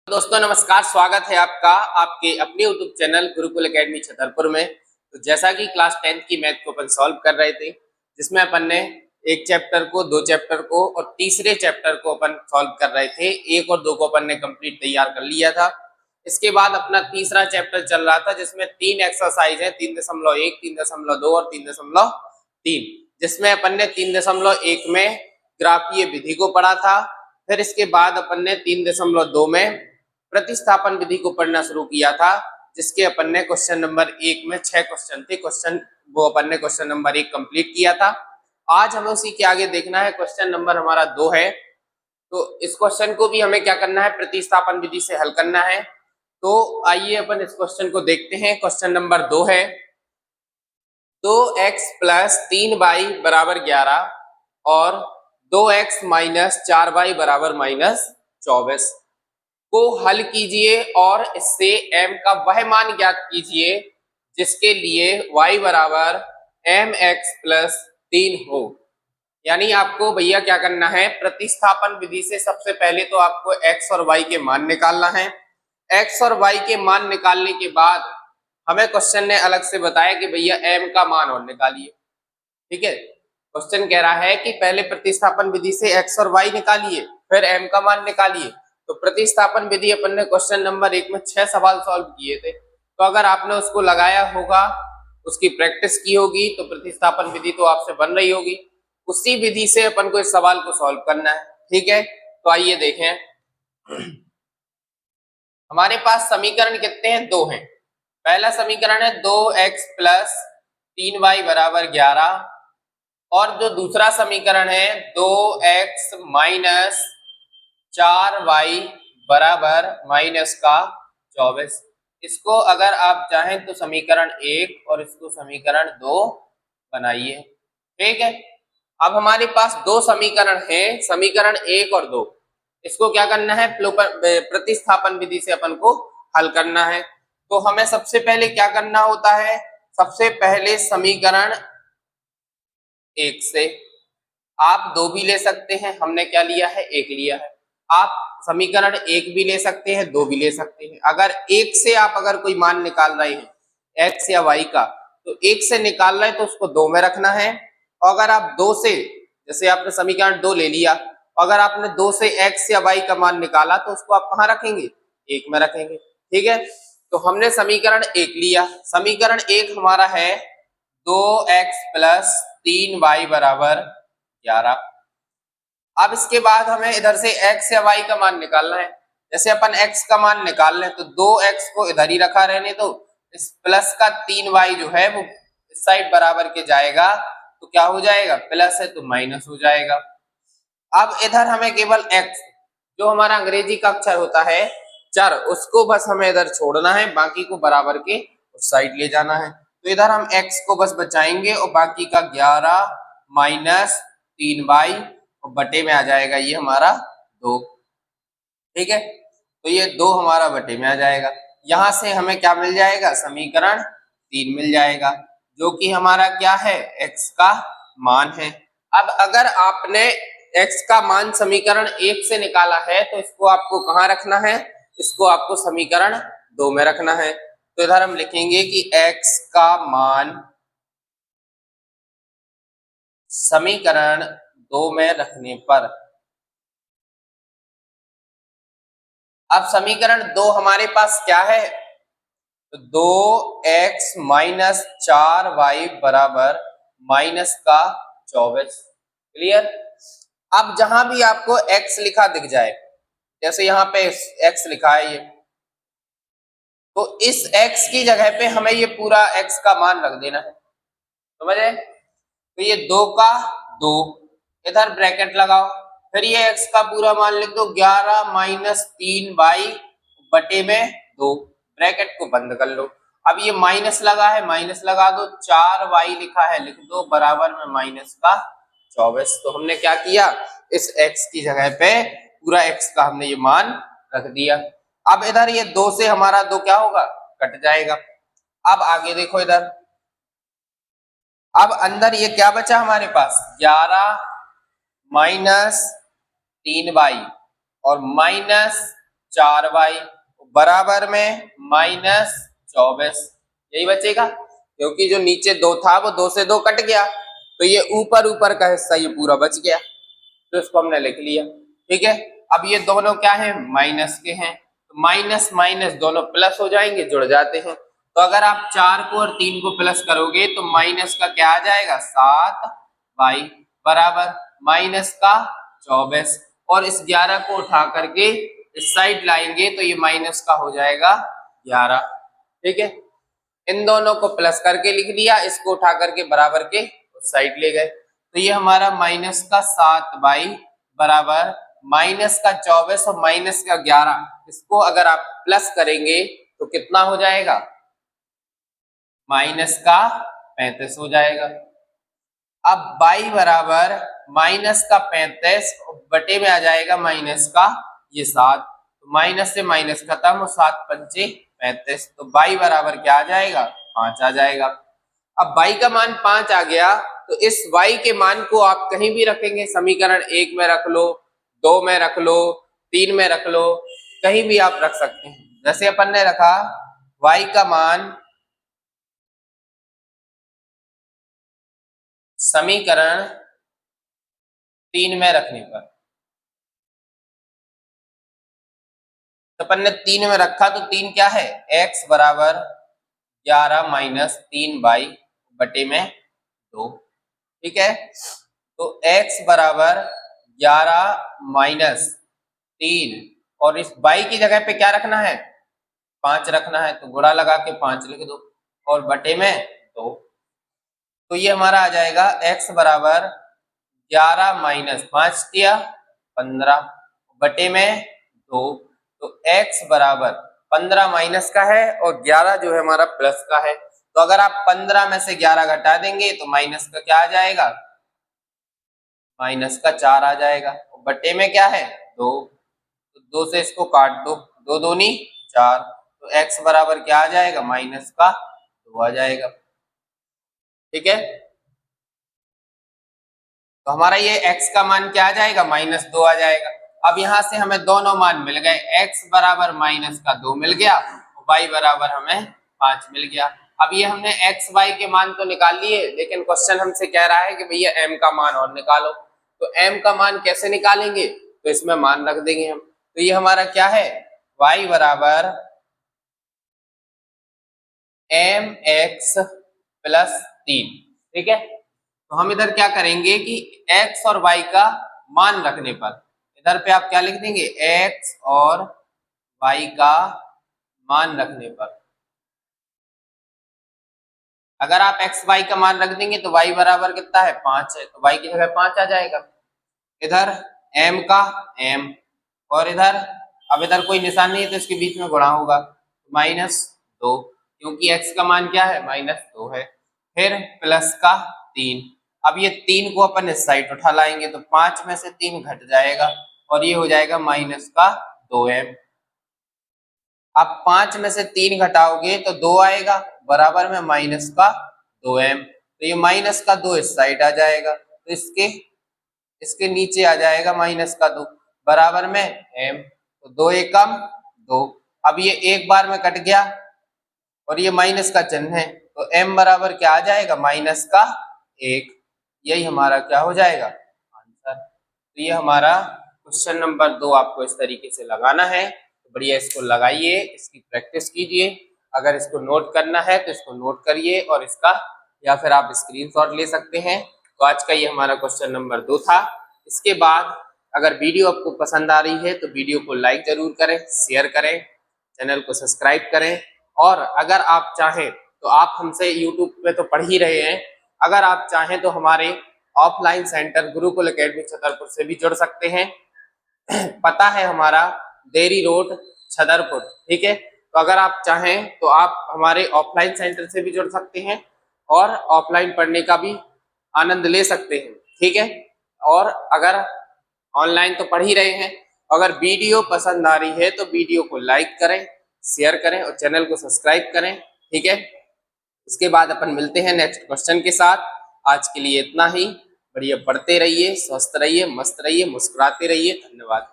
दोस्तों नमस्कार, स्वागत है आपका आपके अपने YouTube channel Gurukul academy Chhatarpur में। तो जैसा कि क्लास 10th की मैथ को अपन सॉल्व कर रहे थे, जिसमें अपन ने एक चैप्टर को, दो चैप्टर को और तीसरे चैप्टर को अपन सॉल्व कर रहे थे। एक और दो को अपन ने कंप्लीट तैयार कर लिया था। इसके बाद अपना तीसरा चैप्टर चल रहा था, जिसमें 3 एक्सरसाइज है, 3.1, 3.2 और 3.3, जिसमें अपन ने 3.1 में ग्राफीय विधि को पढ़ा था। फिर इसके बाद अपन ने 3.2 में प्रतिस्थापन विधि को पढ़ना शुरू किया था, जिसके अपन ने क्वेश्चन नंबर 1 में 6 क्वेश्चन थे, वो अपन ने क्वेश्चन नंबर 1 कंप्लीट किया था। आज हमें उसी के आगे देखना है, क्वेश्चन नंबर हमारा 2 है। तो इस क्वेश्चन को भी हमें क्या करना है, प्रतिस्थापन विधि से हल करना है। तो आइए अपन इस क्वेश्चन को देखते हैं। क्वेश्चन नंबर 2 है, 2x प्लस 3y बराबर 11 और 2x माइनस 4y बराबर -24 को हल कीजिए और इससे m का वह मान ज्ञात कीजिए जिसके लिए y बराबर mx प्लस 3 हो। यानी आपको भैया क्या करना है, प्रतिस्थापन विधि से सबसे पहले तो आपको x और y के मान निकालना है। x और y के मान निकालने के बाद हमें क्वेश्चन ने अलग से बताया कि भैया m का मान और निकालिए। ठीक है, क्वेश्चन कह रहा है कि पहले प्रतिस्थापन विधि से x और y निकालिए, फिर m का मान निकालिए। तो प्रतिस्थापन विधि अपन ने क्वेश्चन नंबर 1 में 6 सवाल सॉल्व किए थे। तो अगर आपने उसको लगाया होगा, उसकी प्रैक्टिस की होगी, तो प्रतिस्थापन विधि तो आपसे बन रही होगी। उसी विधि से अपन को इस सवाल को सॉल्व करना है। ठीक है, तो आइए देखें। हमारे पास समीकरण कितने हैं, 2 हैं। पहला समीकरण है 2x प्लस 3y बराबर 11 और जो दूसरा समीकरण है 2x माइनस 4y बराबर -24। इसको अगर आप चाहें तो समीकरण 1 और इसको समीकरण 2 बनाइए। ठीक है, अब हमारे पास दो समीकरण हैं, समीकरण 1 और 2। इसको क्या करना है, प्रतिस्थापन विधि से अपन को हल करना है। तो हमें सबसे पहले क्या करना होता है, सबसे पहले समीकरण 1 से आप 2 भी ले सकते हैं, हमने क्या लिया है, 1 लिया है। आप समीकरण 1 भी ले सकते हैं, 2 भी ले सकते हैं। अगर 1 से आप अगर कोई मान निकाल रहे हैं x या y का, तो 1 से निकाल रहे हैं तो उसको 2 में रखना है। और अगर आप 2 से, जैसे आपने समीकरण 2 ले लिया, अगर आपने 2 से x या y का मान निकाला तो उसको आप कहाँ रखेंगे, 1 में रखेंगे। ठीक है, तो हमने समीकरण 1 लिया। समीकरण 1 हमारा है 2x प्लस 3y बराबर 11। अब इसके बाद हमें इधर से x या y का मान निकालना है। जैसे अपन x का मान निकाल लें तो 2x को इधर ही रखा रहने दो, इस प्लस का 3y जो है वो इस साइड बराबर के जाएगा, तो क्या हो जाएगा, प्लस है तो माइनस हो जाएगा। अब इधर हमें केवल x, जो हमारा अंग्रेजी का अक्षर होता है चर, उसको बस हमें इधर छोड़ना है, बाकी को बराबर के उस साइड ले जाना है। तो इधर हम x को बस बचाएंगे और बाकी का 11 माइनस 3y और बटे में आ जाएगा ये हमारा 2। ठीक है, तो ये 2 हमारा बटे में आ जाएगा। यहां से हमें क्या मिल जाएगा, समीकरण 3 मिल जाएगा, जो कि हमारा क्या है, x का मान है। अब अगर आपने x का मान समीकरण 1 से निकाला है तो इसको आपको कहाँ रखना है, इसको आपको समीकरण 2 में रखना है। तो इधर हम लिखेंगे कि x का मान समीकरण 2 में रखने पर, अब समीकरण 2 हमारे पास क्या है, तो 2x माइनस 4y बराबर -24। क्लियर। अब जहां भी आपको x लिखा दिख जाए, जैसे यहाँ पे x लिखा है ये, तो इस x की जगह पे हमें ये पूरा x का मान रख देना है, समझे। तो ये 2 का 2, इधर ब्रैकेट लगाओ, फिर ये x का पूरा मान लिख दो 11 माइनस 3y बटे में 2, ब्रैकेट को बंद कर लो। अब ये माइनस लगा है, माइनस लगा दो, 4y लिखा है लिख दो बराबर में -24। तो हमने क्या किया, इस x की जगह पे पूरा x का हमने ये मान रख दिया। अब इधर ये 2 से हमारा 2 क्या होगा, कट जाएगा। अब आगे देखो इधर, अब अंदर ये क्या बचा हमारे पास, 11 माइनस 3y और 4y बराबर में -24, यही बचेगा क्योंकि जो नीचे 2 था वो 2 से 2 कट गया, तो ये ऊपर ऊपर का हिस्सा ये पूरा बच गया, तो इसको हमने लिख लिया। ठीक है, अब ये दोनों क्या है, माइनस के हैं, तो माइनस माइनस दोनों प्लस हो जाएंगे, जुड़ जाते हैं। तो अगर आप 4 को और 3 को प्लस करोगे तो माइनस का क्या आ जाएगा, 7y बराबर माइनस का 24, और इस 11 को उठा करके इस साइड लाएंगे तो ये माइनस का हो जाएगा 11। ठीक है, इन दोनों को प्लस करके लिख दिया, इसको उठा करके बराबर के उस साइड ले गए, तो ये हमारा माइनस का 7y बराबर माइनस का 24 और माइनस का 11, इसको अगर आप प्लस करेंगे तो कितना हो जाएगा, माइनस का 35 हो जाएगा। अब y बराबर माइनस का 35 बटे में आ जाएगा माइनस का ये 7, तो माइनस से माइनस खत्म और 7 पंचे 35, तो y बराबर क्या आ जाएगा, 5 आ जाएगा। अब y का मान 5 आ गया, तो इस y के मान को आप कहीं भी रखेंगे, समीकरण 1 में रख लो, 2 में रख लो, 3 में रख लो, कहीं भी आप रख सकते हैं। जैसे अपन ने रखा y का मान समीकरण 3 में रखने पर, तो अपन ने 3 में रखा, तो 3 क्या है, x बराबर 11 माइनस 3y बटे में 2। ठीक है, तो x बराबर 11 माइनस 3, और इस y की जगह पे क्या रखना है, 5 रखना है, तो गुणा लगा के 5 लिख दो और बटे में 2, तो ये हमारा आ जाएगा x बराबर 11 माइनस 5 दिया 15 बटे में 2, तो x बराबर 15 माइनस का है और 11 जो है हमारा प्लस का है, तो अगर आप 15 में से 11 घटा देंगे तो माइनस का क्या आ जाएगा, माइनस का 4 आ जाएगा, बटे में क्या है 2, तो 2 से इसको काट दो, 2 दूनी 4, तो x बराबर क्या आ जाएगा, माइनस का 2 आ जाएगा। ठीक है, तो हमारा ये x का मान क्या आ जाएगा, -2 आ जाएगा। अब यहाँ से हमें दोनों मान मिल गए, x बराबर -2 मिल गया, y बराबर हमें 5 मिल गया। अब ये हमने x y के मान तो निकाल लिए, लेकिन क्वेश्चन हमसे कह रहा है कि भैया m का मान और निकालो, तो m का मान कैसे निकालेंगे, तो इसमें मान रख देंगे हम, तो ये हमारा क्या है, y बराबर mx + 3। ठीक है, तो हम इधर क्या करेंगे कि x और y का मान रखने पर इधर पे आप क्या लिख देंगे, x और y का मान रखने पर, अगर आप x y का मान रख देंगे तो y बराबर कितना है, 5 है, तो y की जगह 5 आ जाएगा। इधर m का m, और इधर अब इधर कोई निशान नहीं है तो इसके बीच में गुणा होगा, -2, क्योंकि x का मान क्या है, -2 है, फिर प्लस का 3, अब ये 3 को अपन इस साइड उठा लाएंगे तो 5 में से 3 घट जाएगा और ये हो जाएगा -2m। अब 5 में से 3 घटाओगे तो 2 आएगा, बराबर में -2m, तो ये -2 इस साइड आ जाएगा, तो इसके नीचे आ जाएगा -2 बराबर में m, तो 2 एकम 2, अब ये एक बार में कट गया और ये माइनस का चिन्ह है, तो m बराबर क्या आ जाएगा, -1, यही हमारा क्या हो जाएगा, आंसर। तो ये हमारा क्वेश्चन नंबर 2 आपको इस तरीके से लगाना है, तो बढ़िया इसको लगाइए, इसकी प्रैक्टिस कीजिए, अगर इसको नोट करना है तो इसको नोट करिए और इसका या फिर आप स्क्रीनशॉट ले सकते हैं। तो आज का ये हमारा क्वेश्चन नंबर 2 था। इसके बाद अगर वीडियो आपको पसंद आ रही है तो वीडियो को लाइक जरूर करें, शेयर करें, चैनल को सब्सक्राइब करें, और अगर आप चाहें तो आप हमसे यूट्यूब पे तो पढ़ ही रहे हैं, अगर आप चाहें तो हमारे offline centre Gurukul academy Chhatarpur से भी जुड़ सकते हैं। पता है हमारा देरी रोड छतरपुर। ठीक है, तो अगर आप चाहें तो आप हमारे ऑफलाइन सेंटर से भी जुड़ सकते हैं और ऑफलाइन पढ़ने का भी आनंद ले सकते हैं। ठीक है, और अगर ऑनलाइन तो पढ़ ही रहे हैं, अगर वीडियो पसंद आ रही है तो वीडियो को लाइक करें, शेयर करें और चैनल को सब्सक्राइब करें। ठीक है, इसके बाद अपन मिलते हैं नेक्स्ट क्वेश्चन के साथ। आज के लिए इतना ही, बढ़िया पढ़ते रहिए, स्वस्थ रहिए, मस्त रहिए, मुस्कुराते रहिए। धन्यवाद।